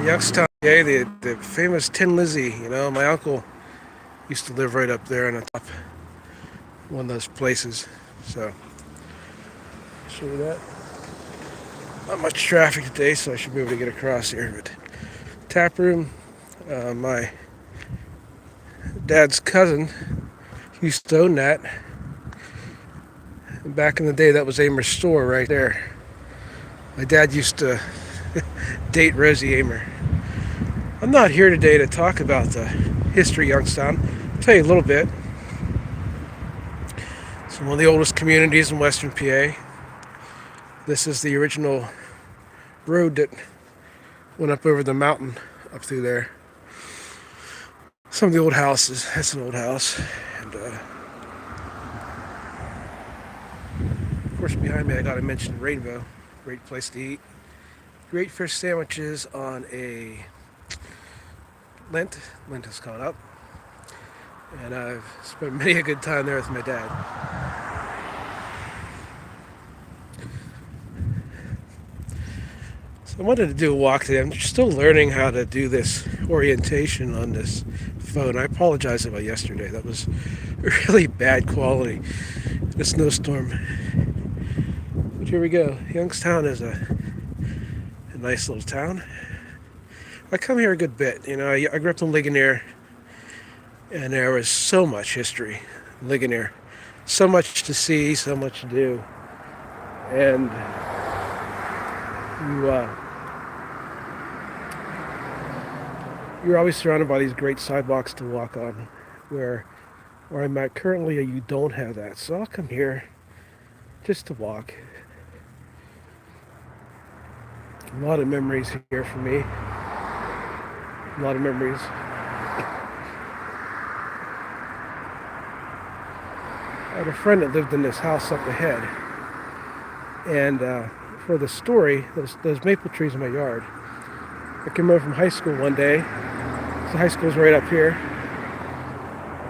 Youngstown, yeah, the famous Tin Lizzie. My uncle used to live right up there on the top, one of those places. So, show you that. Not much traffic today, so I should be able to get across here. But tap room, my dad's cousin used to own that. And back in the day, that was Amer's store right there. My dad used to date Rosie Amer. I'm not here today to talk about the history of Youngstown. I'll tell you a little bit. It's one of the oldest communities in Western PA. This is the original road that went up over the mountain up through there. Some of the old houses. That's an old house. And of course, behind me, I got to mention Rainbow. Great place to eat. Great fish sandwiches on a Lent. Lent has gone up. And I've spent many a good time there with my dad. So I wanted to do a walk today. I'm still learning how to do this orientation on this phone. I apologize about yesterday. That was really bad quality. The snowstorm. But here we go. Youngstown is a nice little town. I come here a good bit. I grew up in Ligonier, and there was so much history in Ligonier. So much to see, so much to do. And you're always surrounded by these great sidewalks to walk on. Where I'm at currently, you don't have that. So I'll come here just to walk. A lot of memories here for me. A lot of memories. I had a friend that lived in this house up ahead. And for the story, those maple trees in my yard. I came over from high school one day. So high school's right up here.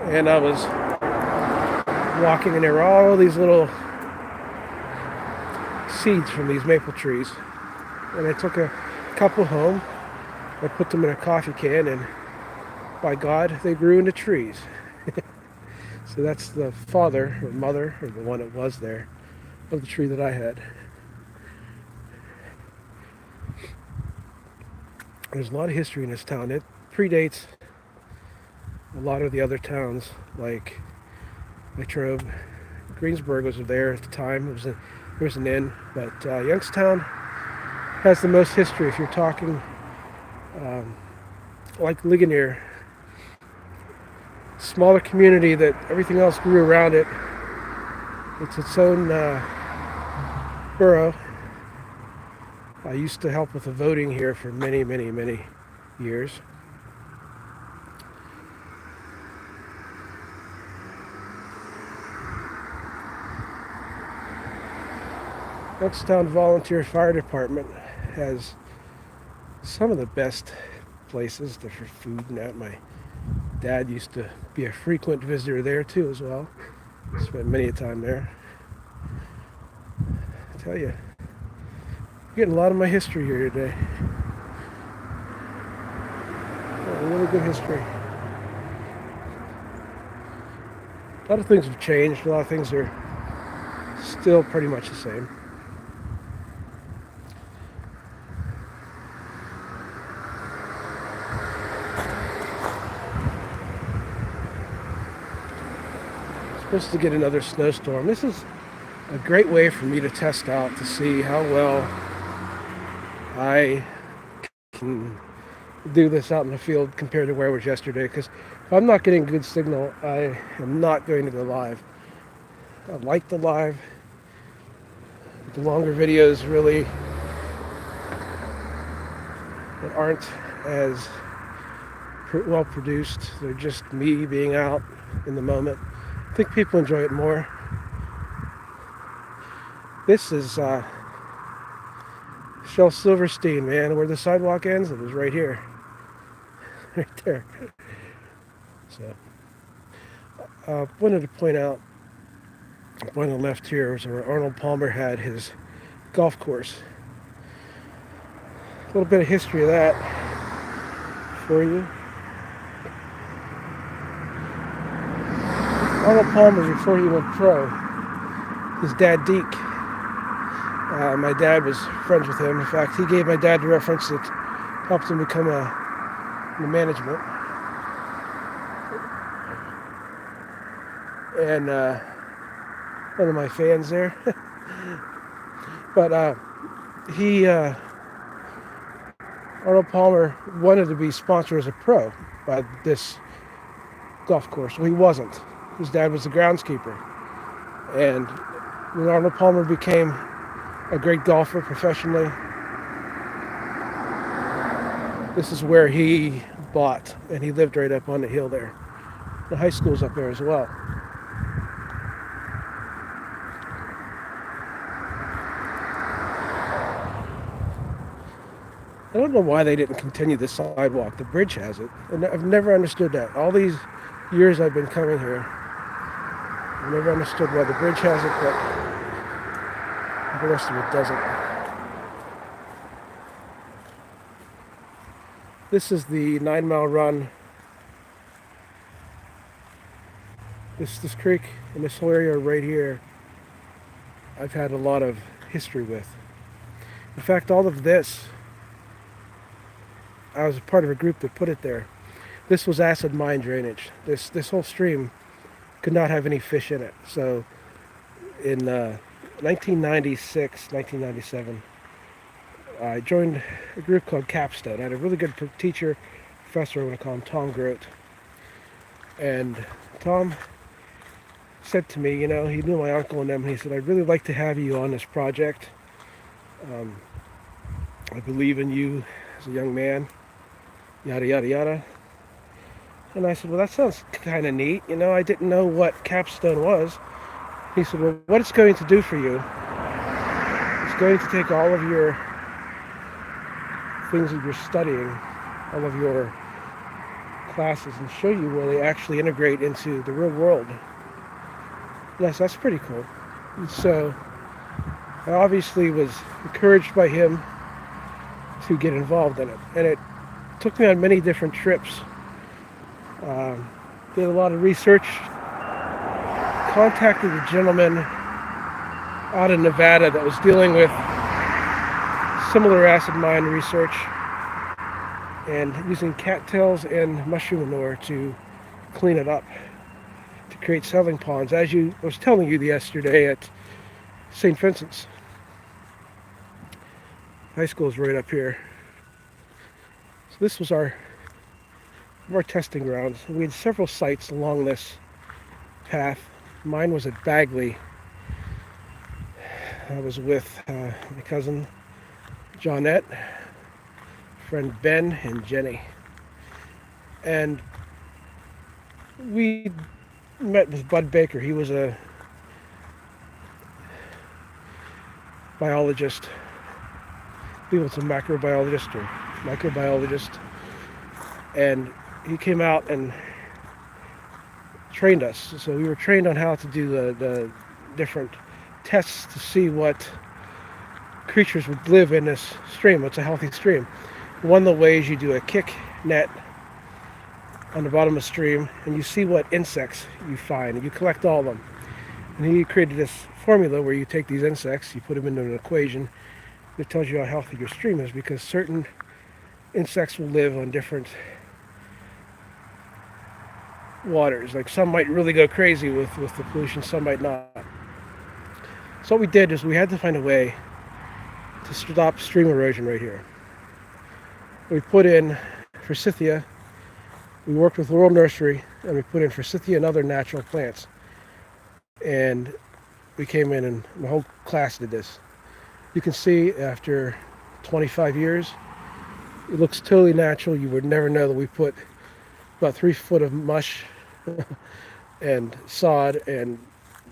And I was walking, and there were all these little seeds from these maple trees. And I took a couple home. I put them in a coffee can, and by God, they grew into trees. So that's the father or mother, or the one that was there, of the tree that I had. There's a lot of history in this town. It predates a lot of the other towns, like Latrobe. Greensburg was there at the time. There was an inn, but Youngstown has the most history. If you're talking like Ligonier, smaller community that everything else grew around it. It's its own borough. I used to help with the voting here for many, many, many years. Youngstown Volunteer Fire Department has some of the best places for food and that. My dad used to be a frequent visitor there too as well. Spent many a time there. I tell you, getting a lot of my history here today. Really good history. A lot of things have changed. A lot of things are still pretty much the same. Supposed to get another snowstorm. This is a great way for me to test out to see how well I can do this out in the field compared to where I was yesterday. Because if I'm not getting good signal, I am not going to go live. I like the live. The longer videos really that aren't as well produced. They're just me being out in the moment. I think people enjoy it more. This is Shel Silverstein, man. Where the sidewalk ends, it was right here. Right there. So, wanted to point out, on the left here is where Arnold Palmer had his golf course. A little bit of history of that. for you. Arnold Palmer, before he went pro, his dad Deke, my dad was friends with him. In fact, he gave my dad the reference that helped him become a management. And one of my fans there. But Arnold Palmer wanted to be sponsored as a pro by this golf course. Well, he wasn't. His dad was the groundskeeper. And when Arnold Palmer became a great golfer professionally, this is where he bought, and he lived right up on the hill there. The high school's up there as well. I don't know why they didn't continue the sidewalk. The bridge has it. And I've never understood that. All these years I've been coming here, I've never understood why the bridge has it, but the rest of it doesn't. This is the 9 Mile Run. This creek and this whole area right here, I've had a lot of history with. In fact, all of this, I was a part of a group that put it there. This was acid mine drainage. This whole stream could not have any fish in it. So in 1996, 1997, I joined a group called Capstone. I had a really good teacher, professor, I'm going to call him Tom Grote. And Tom said to me, he knew my uncle and them, and he said, I'd really like to have you on this project. I believe in you as a young man, yada, yada, yada. And I said, well, that sounds kind of neat. I didn't know what Capstone was. He said, well, what it's going to do for you, it's going to take all of your things that you're studying, all of your classes, and show you where they actually integrate into the real world. Yes, that's pretty cool. And so I obviously was encouraged by him to get involved in it. And it took me on many different trips. Did a lot of research. Contacted a gentleman out in Nevada that was dealing with similar acid mine research and using cattails and mushroom manure to clean it up, to create settling ponds, as I was telling you yesterday at St. Vincent's. High school is right up here. So this was our testing grounds. We had several sites along this path. Mine was at Bagley. I was with my cousin Johnette, friend Ben, and Jenny. And we met with Bud Baker. He was a biologist. He was a macrobiologist or microbiologist. And he came out and trained us. So we were trained on how to do the different tests to see what creatures would live in this stream. It's a healthy stream. One of the ways you do a kick net on the bottom of the stream and you see what insects you find and you collect all of them. And he created this formula where you take these insects, you put them into an equation that tells you how healthy your stream is, because certain insects will live on different waters. Like some might really go crazy with the pollution, some might not. So what we did is we had to find a way to stop stream erosion right here. We put in forsythia. We worked with Laurel Nursery and we put in forsythia and other natural plants. And we came in and the whole class did this. You can see after 25 years, it looks totally natural. You would never know that we put about 3 foot of mush and sod and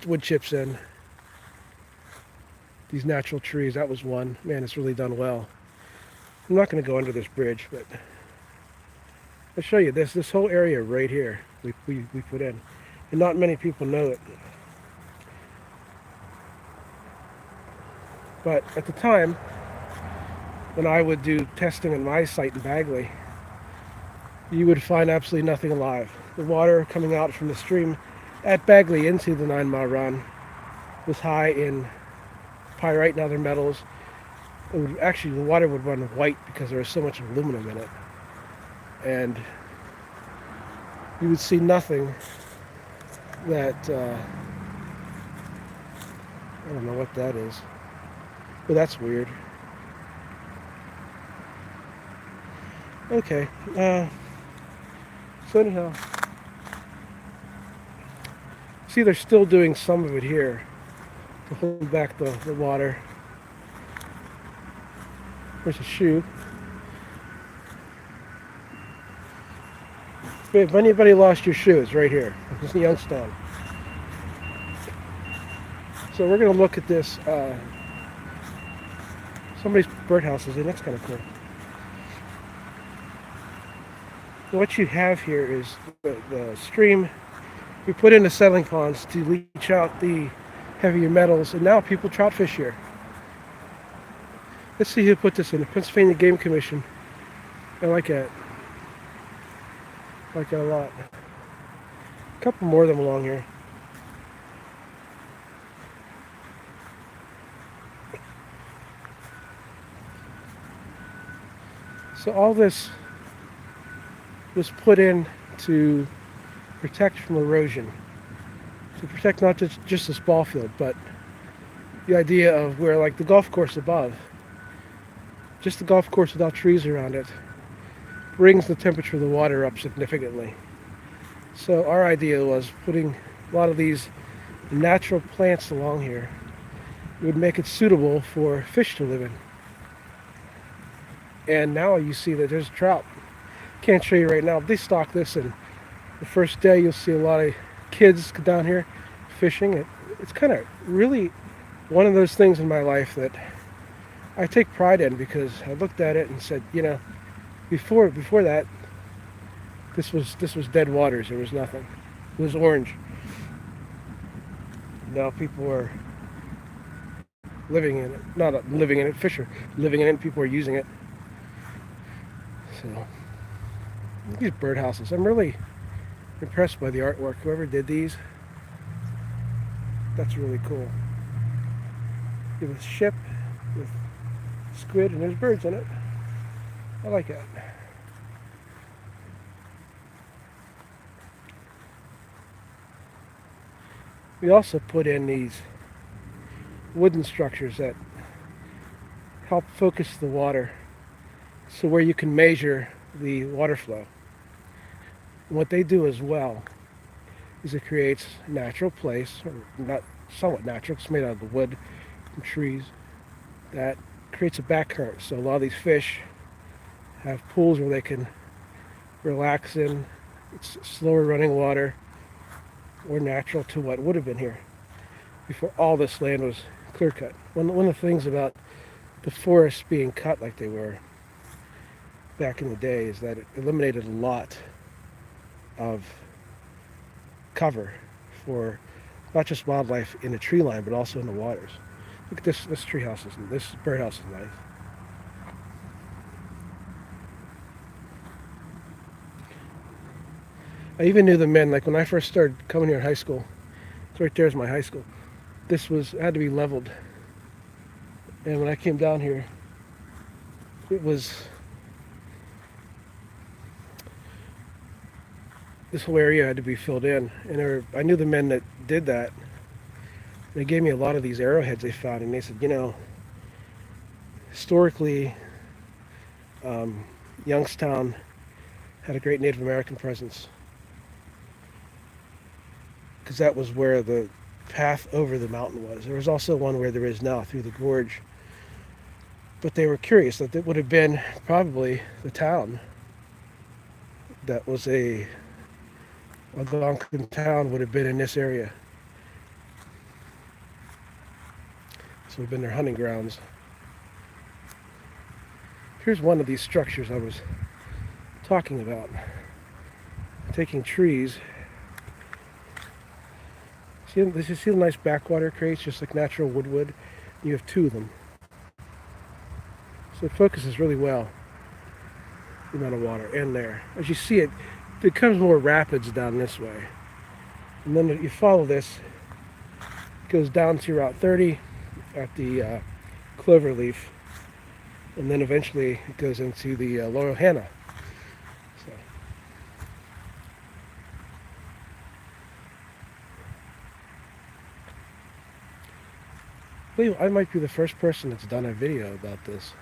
wood chips in. These natural trees, that was one. Man, it's really done well. I'm not going to go under this bridge, but I'll show you this whole area right here we put in. And not many people know it. But at the time, when I would do testing on my site in Bagley, you would find absolutely nothing alive. The water coming out from the stream at Bagley into the 9 Mile Run was high in pyrite and other metals. Actually, the water would run white because there was so much aluminum in it. And you would see nothing that, I don't know what that is, but that's weird. Okay, so anyhow, see they're still doing some of it here to hold back the water. There's a shoe. If anybody lost your shoes, right here. This is Youngstown. So we're going to look at this. Somebody's birdhouse is in. That's kind of cool. So what you have here is the stream. We put in the settling ponds to leach out the heavier metals, and now people trout fish here. Let's see who put this in. The Pennsylvania Game Commission. I like that. I like that a lot. A couple more of them along here. So all this was put in to protect from erosion. To protect not just this ball field, but the idea of where, like the golf course above, just the golf course without trees around it, brings the temperature of the water up significantly. So our idea was putting a lot of these natural plants along here. It would make it suitable for fish to live in. And now you see that there's trout. Can't show you right now, but they stock this, and the first day you'll see a lot of kids come down here fishing. It's kind of really one of those things in my life that I take pride in, because I looked at it and said, you know, before that, this was dead waters. There was nothing. It was orange. Now people are living in it. Not living in it, fish are living in it, and people are using it. So these birdhouses, I'm really impressed by the artwork. Whoever did these, that's really cool. You have a ship with squid and there's birds in it. I like that. We also put in these wooden structures that help focus the water, so where you can measure the water flow. And what they do as well is it creates a natural place, or not somewhat natural, it's made out of the wood and trees, that creates a back current. So a lot of these fish have pools where they can relax in. It's slower running water, or natural to what would have been here before all this land was clear cut. One of the things about the forests being cut like they were back in the day is that it eliminated a lot of cover for not just wildlife in the tree line, but also in the waters. Look at this tree house, this birdhouse is nice. I even knew the men, like when I first started coming here in high school, it's right there's my high school. This had to be leveled. And when I came down here, it was, this whole area had to be filled in. And I knew the men that did that. They gave me a lot of these arrowheads they found, and they said, you know, historically, Youngstown had a great Native American presence, because that was where the path over the mountain was. There was also one where there is now through the gorge. But they were curious that it would have been probably the town that was a Algonquin town would have been in this area. So it would have been their hunting grounds. Here's one of these structures I was talking about. Taking trees. See the nice backwater crates, just like natural wood? You have two of them. So it focuses really well. the amount of water in there. As you see it, it becomes more rapids down this way. And then you follow this, it goes down to Route 30 at the Cloverleaf, and then eventually it goes into the Loyal Hannah. So, I believe I might be the first person that's done a video about this,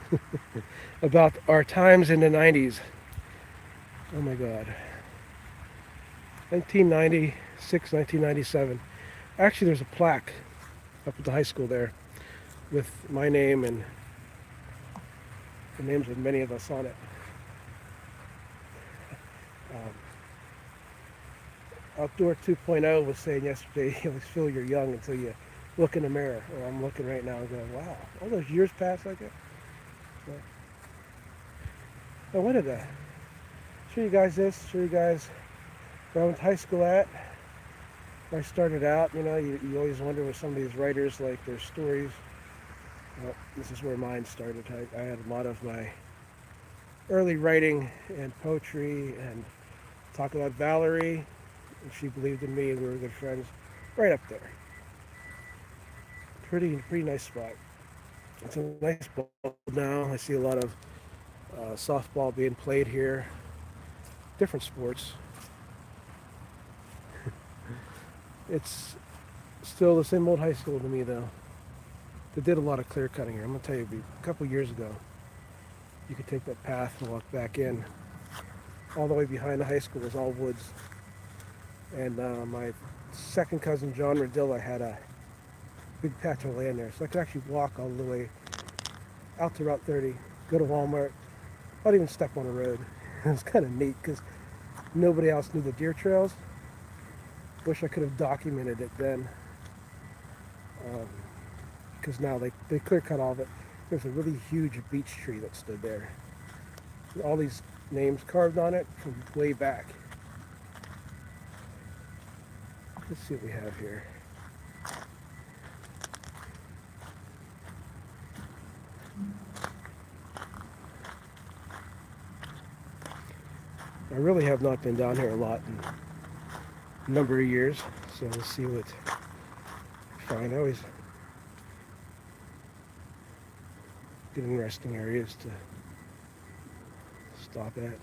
about our times in the 90s. Oh my God. 1996, 1997. Actually, there's a plaque up at the high school there with my name and the names of many of us on it. Um, Outdoor 2.0 was saying yesterday, you always feel you're young until you look in the mirror. Or I'm looking right now and going, wow, all those years pass like that. So, I wanted to show you guys this, show you guys where I went to high school at. Where I started out, you always wonder with some of these writers, like their stories. Well, this is where mine started. I had a lot of my early writing and poetry and talk about Valerie. She believed in me and we were good friends. Right up there. Pretty nice spot. It's a nice ball now. I see a lot of softball being played here. Different sports. It's still the same old high school to me though. They did a lot of clear cutting here. I'm gonna tell you, a couple years ago, you could take that path and walk back in. All the way behind the high school was all woods. And my second cousin John Radilla had a big patch of land there, so I could actually walk all the way out to Route 30, go to Walmart, not even step on the road. It was kind of neat because nobody else knew the deer trails. Wish I could have documented it then, because now they clear cut all of it. There's a really huge beech tree that stood there. All these names carved on it from way back. Let's see what we have here. I really have not been down here a lot in a number of years, so we'll see what I find. I always get interesting areas to stop at.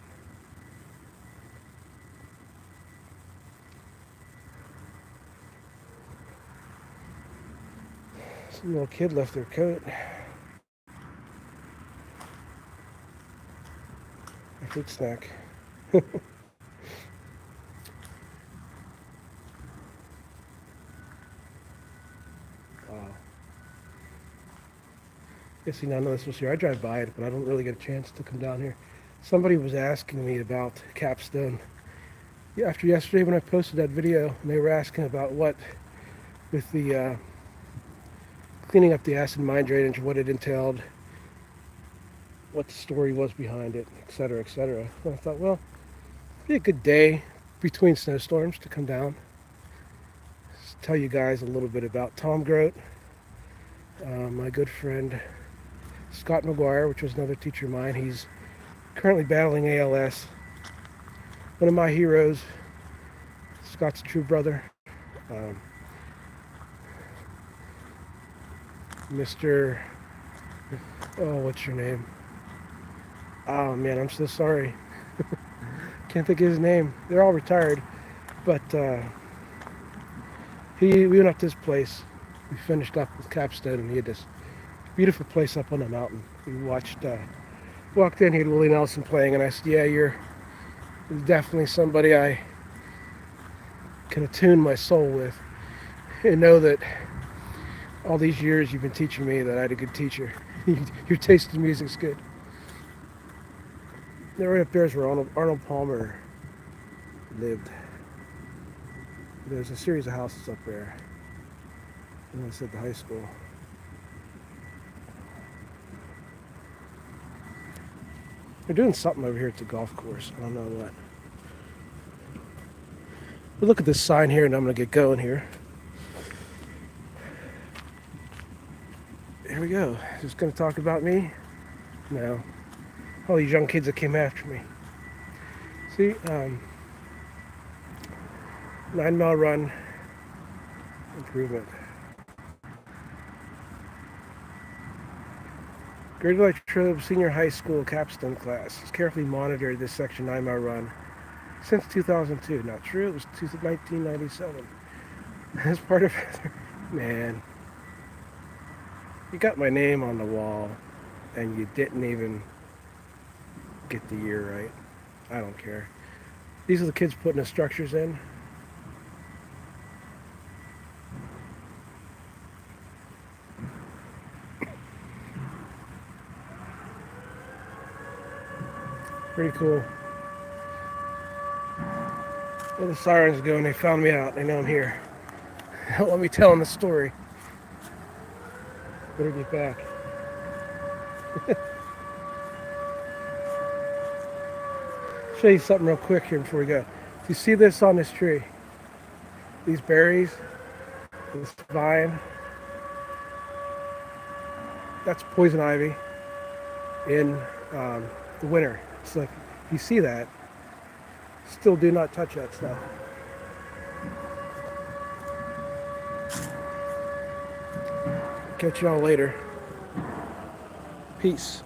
Some little kid left their coat. A fruit snack. Wow. Yeah, see, now I know this was here. I drive by it, but I don't really get a chance to come down here. Somebody was asking me about Capstone. Yeah, after yesterday when I posted that video, and they were asking about what, with the cleaning up the acid mine drainage, what it entailed, what the story was behind it, etc., etc. And I thought, well, it'd be a good day between snowstorms to come down, just tell you guys a little bit about Tom Grote, my good friend Scott McGuire, which was another teacher of mine. He's currently battling ALS. One of my heroes. Scott's a true brother. Mr. Oh, what's your name? Oh man, I'm so sorry. Can't think of his name. They're all retired, but we went up to his place. We finished up with Capstone, and he had this beautiful place up on the mountain. We walked in, he had Willie Nelson playing, and I said, yeah, you're definitely somebody I can attune my soul with and know that all these years you've been teaching me that I had a good teacher. Your taste in music's good. Right up there is where Arnold Palmer lived. There's a series of houses up there. And I said the high school. They're doing something over here at the golf course. I don't know what. But look at this sign here, and I'm going to get going here. Here we go. Is this going to talk about me? No. All these young kids that came after me. See, 9 mile run improvement. Great Latrobe Senior High School capstone class has carefully monitored this section 9 mile run since 2002. Not true, it was 1997. As part of man, you got my name on the wall and you didn't even get the year right. I don't care. These are the kids putting the structures in. Pretty cool. Well, the sirens go and they found me out. They know I'm here. Don't let me tell them the story. Better get back. Show you something real quick here before we go. Do you see this on this tree? These berries, this vine, that's poison ivy in the winter. It's like, if you see that, still do not touch that stuff. Catch y'all later. Peace.